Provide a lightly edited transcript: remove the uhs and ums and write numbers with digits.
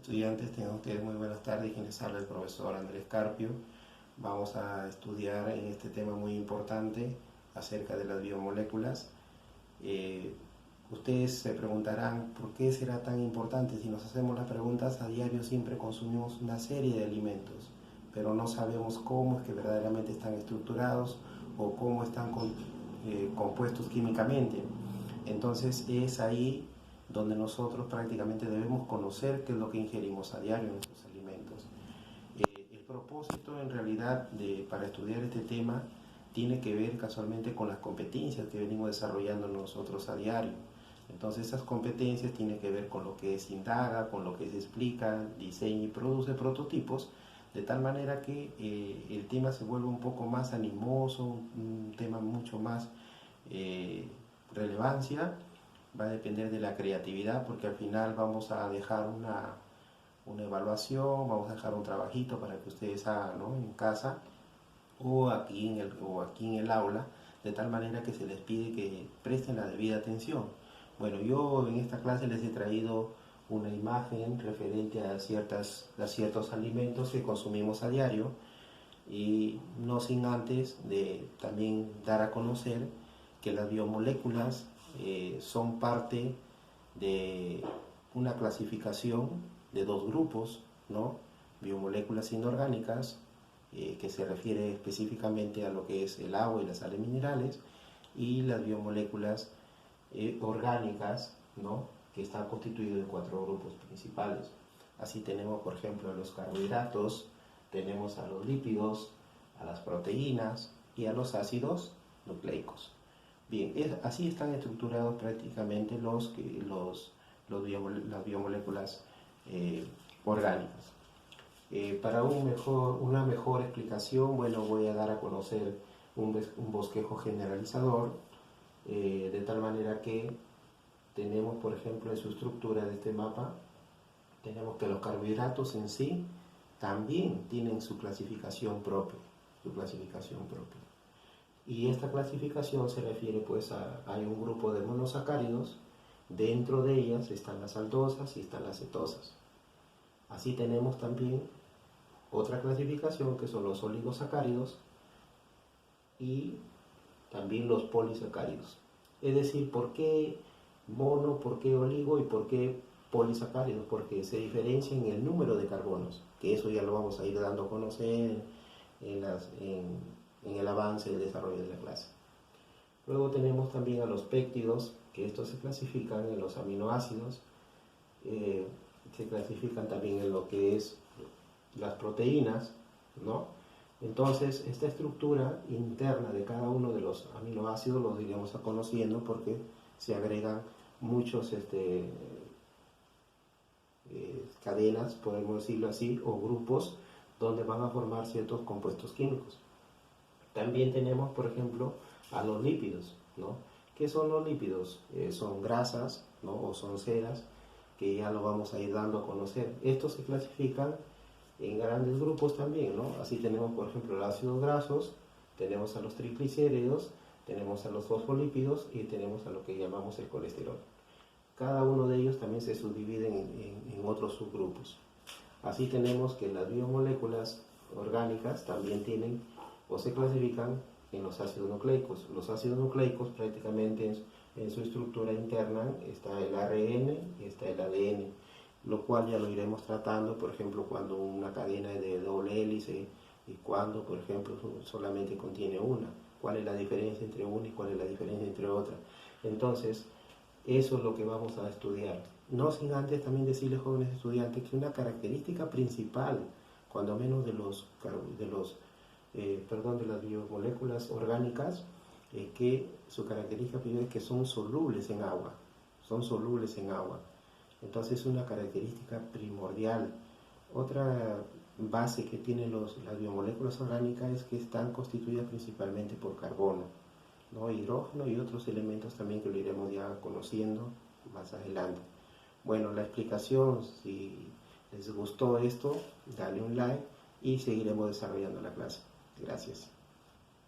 estudiantes, tengan ustedes muy buenas tardes. Quien les habla el profesor Andrés Carpio. Vamos a estudiar en este tema muy importante acerca de las biomoléculas. Ustedes se preguntarán por qué será tan importante. Si nos hacemos las preguntas a diario, siempre consumimos una serie de alimentos, pero no sabemos cómo es que verdaderamente están estructurados o cómo están compuestos químicamente. Entonces es ahí donde nosotros prácticamente debemos conocer qué es lo que ingerimos a diario en nuestros alimentos. El propósito en realidad para estudiar este tema tiene que ver casualmente con las competencias que venimos desarrollando nosotros a diario. Entonces esas competencias tienen que ver con lo que se indaga, con lo que se explica, diseña y produce prototipos, de tal manera que el tema se vuelve un poco más animoso, un tema mucho más relevancia. Va a depender de la creatividad, porque al final vamos a dejar una evaluación, vamos a dejar un trabajito para que ustedes hagan, ¿no?, en casa o aquí en el aula, de tal manera que se les pide que presten la debida atención. Bueno, yo en esta clase les he traído una imagen referente a ciertos alimentos que consumimos a diario, y no sin antes de también dar a conocer que las biomoléculas son parte de una clasificación de dos grupos, ¿no? Biomoléculas inorgánicas, que se refiere específicamente a lo que es el agua y las sales minerales, y las biomoléculas orgánicas, ¿no?, que están constituidas de 4 grupos principales. Así tenemos, por ejemplo, a los carbohidratos, tenemos a los lípidos, a las proteínas y a los ácidos nucleicos. Bien, así están estructurados prácticamente las biomoléculas orgánicas. Para una mejor explicación, bueno, voy a dar a conocer un bosquejo generalizador, de tal manera que tenemos, por ejemplo, en su estructura de este mapa, tenemos que los carbohidratos en sí también tienen su clasificación propia. Y esta clasificación se refiere pues hay un grupo de monosacáridos, dentro de ellas están las aldosas y están las cetosas. Así tenemos también otra clasificación que son los oligosacáridos y también los polisacáridos. Es decir, ¿por qué mono, por qué oligo y por qué polisacáridos? Porque se diferencian en el número de carbonos, que eso ya lo vamos a ir dando a conocer en el avance del desarrollo de la clase. Luego tenemos también a los péptidos, que estos se clasifican en los aminoácidos, se clasifican también en lo que es las proteínas, ¿no? Entonces, esta estructura interna de cada uno de los aminoácidos los iremos conociendo, porque se agregan muchos cadenas, podemos decirlo así, o grupos donde van a formar ciertos compuestos químicos. También tenemos, por ejemplo, a los lípidos, ¿no? ¿Qué son los lípidos? Son grasas, ¿no?, o son ceras, que ya lo vamos a ir dando a conocer. Estos se clasifican en grandes grupos también, ¿no? Así tenemos, por ejemplo, los ácidos grasos, tenemos a los triglicéridos, tenemos a los fosfolípidos y tenemos a lo que llamamos el colesterol. Cada uno de ellos también se subdivide en otros subgrupos. Así tenemos que las biomoléculas orgánicas también tienen o se clasifican en los ácidos nucleicos. Los ácidos nucleicos prácticamente en su estructura interna está el ARN y está el ADN, lo cual ya lo iremos tratando, por ejemplo, cuando una cadena de doble hélice y cuando, por ejemplo, solamente contiene una. ¿Cuál es la diferencia entre una y cuál es la diferencia entre otra? Entonces, eso es lo que vamos a estudiar. No sin antes también decirles, jóvenes estudiantes, que una característica principal, cuando menos de las biomoléculas orgánicas, que su característica primera es que son solubles en agua. Entonces es una característica primordial. Otra base que tienen las biomoléculas orgánicas es que están constituidas principalmente por carbono, ¿no?, hidrógeno y otros elementos también que lo iremos ya conociendo más adelante. Bueno, la explicación, si les gustó esto, dale un like y seguiremos desarrollando la clase. Gracias.